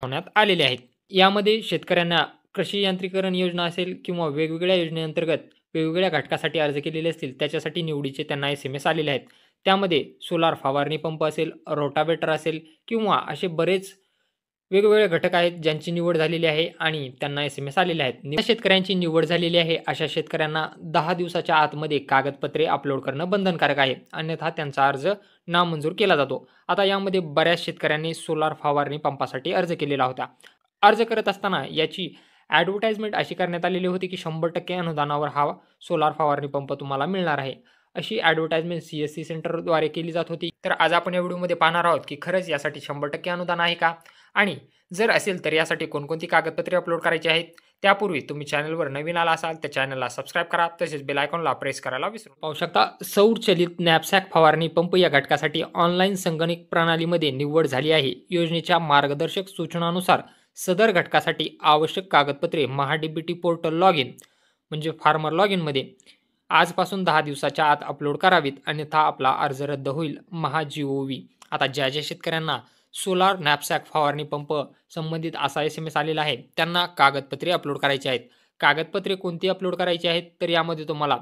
लावण्यात आलेले आहेत. यामध्ये शेतकऱ्यांना कृषी यांत्रिकरण योजना असेल किंवा वेगवेगळ्या योजनेअंतर्गत वेगवेगळ्या घटकासाठी अर्ज केलेले असतील, त्याच्यासाठी निवडीचे त्यांना एस-एम-एस आलेले आहेत. त्यामध्ये सोलार फवारणी पंप असेल, रोटावेटर असेल किंवा असे बरेच वेगवेगळे घटक आहेत ज्यांची निवड झालेली आहे आणि त्यांना एस-एम-एस आलेले आहेत. ज्या शेतकऱ्यांची निवड झालेली आहे, अशा शेतकऱ्यांना 10 दिवसाच्या आतमध्ये कागदपत्रे अपलोड करणं बंधनकारक आहे. अन्यथा त्यांचा अर्ज नामंजूर केला जातो. आता यामध्ये बऱ्याच शेतकऱ्यांनी सोलार फवारणी पंपासाठी अर्ज केलेला होता. अर्ज करत असताना याची ॲडव्हर्टाइजमेंट अशी करण्यात आलेली होती, की 100% अनुदानावर हा सोलार फवारणी पंप तुम्हाला मिळणार आहे. अशी ॲडव्हर्टाइजमेंट सी-एस-सी सेंटरद्वारे केली जात होती. तर आज आपण या व्हिडिओमध्ये पाहणार आहोत, की खरंच यासाठी 100% अनुदान आहे का? आणि जर असेल तर यासाठी कोणकोणती कागदपत्रे अपलोड करायची आहेत? त्यापूर्वी तुम्ही चॅनलवर नवीन आला असाल तर चॅनलला सबस्क्राईब करा. तसेच बेल आयकॉनला प्रेस करायला विसरू नका. पाहू शकता, सौर चलित नॅपसॅक फवारणी पंप या घटकासाठी ऑनलाईन संगणक प्रणालीमध्ये निवड झाली आहे. योजनेच्या मार्गदर्शक सूचनानुसार सदर घटकासाठी आवश्यक कागदपत्रे महा-डी-बी-टी पोर्टल लॉगिन म्हणजे फार्मर लॉगिनमध्ये आजपासून 10 दिवसाच्या आत अपलोड करावीत, अन्यथा आपला अर्ज रद्द होईल. महा-जी-ओ-व्ही. आता ज्या शेतकऱ्यांना सोलार नॅपसॅक फवारणी पंप संबंधित असा एस-एम-एस आलेला आहे, त्यांना कागदपत्रे अपलोड करायची आहेत. कागदपत्रे कोणती अपलोड करायची आहेत? तर यामध्ये तुम्हाला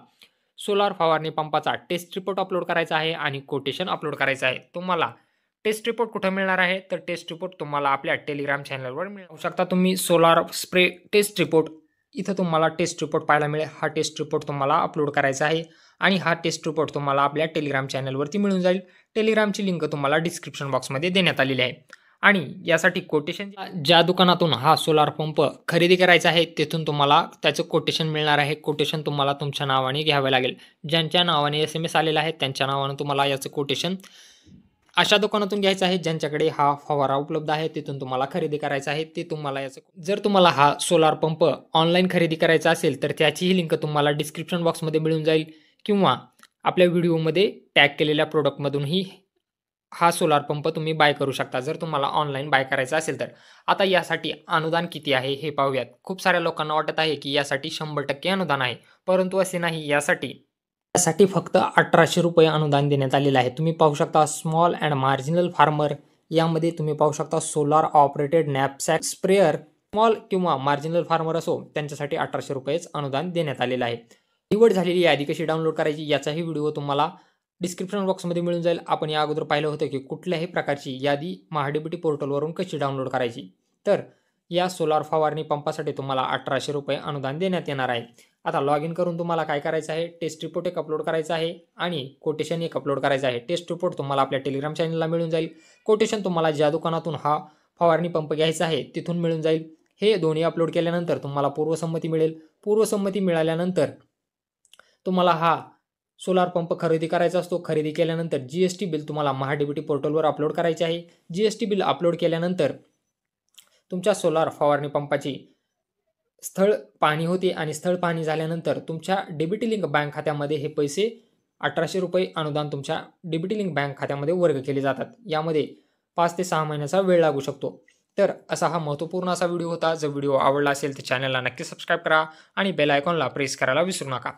सोलार फवारणी पंपाचा टेस्ट रिपोर्ट अपलोड करायचा आहे आणि कोटेशन अपलोड करायचं आहे. तुम्हाला टेस्ट रिपोर्ट कुठे मिळणार आहे? तर टेस्ट रिपोर्ट तुम्हाला आपल्या टेलिग्राम चॅनलवर मिळू शकता. तुम्ही सोलार स्प्रे टेस्ट रिपोर्ट इथं तुम्हाला टेस्ट रिपोर्ट पाहायला मिळेल. हा टेस्ट रिपोर्ट तुम्हाला अपलोड करायचा आहे आणि हा टेस्ट रिपोर्ट तुम्हाला आपल्या टेलिग्राम चॅनलवरती मिळून जाईल. टेलिग्रामची लिंक तुम्हाला डिस्क्रिप्शन बॉक्समध्ये देण्यात आलेली आहे. आणि यासाठी कोटेशन ज्या दुकानातून हा सोलार पंप खरेदी करायचा आहे, तेथून तुम्हाला त्याचं कोटेशन मिळणार आहे. कोटेशन तुम्हाला तुमच्या नावाने घ्यावं लागेल. ज्यांच्या नावाने एस-एम-एस आलेला आहे, त्यांच्या नावानं तुम्हाला याचं कोटेशन अशा दुकानातून घ्यायचं आहे ज्यांच्याकडे हा फवारा उपलब्ध आहे. तिथून तुम्हाला खरेदी करायचा आहे. ते तुम्हाला याचं जर तुम्हाला हा सोलार पंप ऑनलाईन खरेदी करायचा असेल, तर त्याचीही लिंक तुम्हाला डिस्क्रिप्शन बॉक्समध्ये मिळून जाईल किंवा आपल्या व्हिडिओमध्ये टॅग केलेल्या प्रॉडक्टमधूनही हा सोलार पंप तुम्ही बाय करू शकता, जर तुम्हाला ऑनलाईन बाय करायचा असेल तर. आता यासाठी अनुदान किती आहे हे पाहूयात. खूप साऱ्या लोकांना वाटत आहे, की यासाठी 100% अनुदान आहे, परंतु असे नाही. यासाठी फक्त ₹1800 अनुदान देण्यात आलेलं आहे. तुम्ही पाहू शकता स्मॉल अँड मार्जिनल फार्मर यामध्ये तुम्ही पाहू शकता सोलार ऑपरेटेड नॅपसॅक स्प्रेअर. स्मॉल किंवा मार्जिनल फार्मर असो, त्यांच्यासाठी ₹1800 अनुदान देण्यात आलेलं आहे. निवड झालेली यादी कशी डाउनलोड करायची याचाही व्हिडिओ तुम्हाला डिस्क्रिप्शन बॉक्समध्ये मिळून जाईल. आपण या अगोदर पाहिलं होतं, की कुठल्याही प्रकारची यादी महा-डी-बी-टी पोर्टलवरून कशी डाउनलोड करायची. तर या सोलार फवारणी पंपासाठी तुम्हाला ₹1800 अनुदान देण्यात येणार आहे. आता लॉग इन करून तुम्हाला काय करायचं आहे? टेस्ट रिपोर्ट एक अपलोड करायचा आहे आणि कोटेशन एक अपलोड करायचं आहे. टेस्ट रिपोर्ट तुम्हाला आपल्या टेलिग्राम चॅनलला मिळून जाईल. कोटेशन तुम्हाला ज्या दुकानातून हा फवारणी पंप घ्यायचा आहे तिथून मिळून जाईल. हे दोन्ही अपलोड केल्यानंतर तुम्हाला पूर्वसंमती मिळेल. पूर्वसंमती मिळाल्यानंतर तुम्हाला हा सोलार पंप खरेदी करायचा असतो. खरेदी केल्यानंतर जी-एस-टी बिल तुम्हाला महा-डी-बी-टी पोर्टलवर अपलोड करायचे आहे. जी-एस-टी बिल अपलोड केल्यानंतर तुमच्या सोलार फवारणी पंपाची स्थळ पाहणी होते आणि स्थळ पाहणी झाल्यानंतर तुमच्या डी-बी-टी लिंक बँक खात्यामध्ये हे पैसे ₹1800 अनुदान तुमच्या डी-बी-टी लिंक बँक खात्यामध्ये वर्ग केले जातात. यामध्ये 5 ते 6 महिन्याचा वेळ लागू शकतो. तर असा हा महत्त्वपूर्ण असा व्हिडिओ होता. जर व्हिडिओ आवडला असेल तर चॅनलला नक्की सबस्क्राईब करा आणि बेल आयकॉनला प्रेस करायला विसरू नका.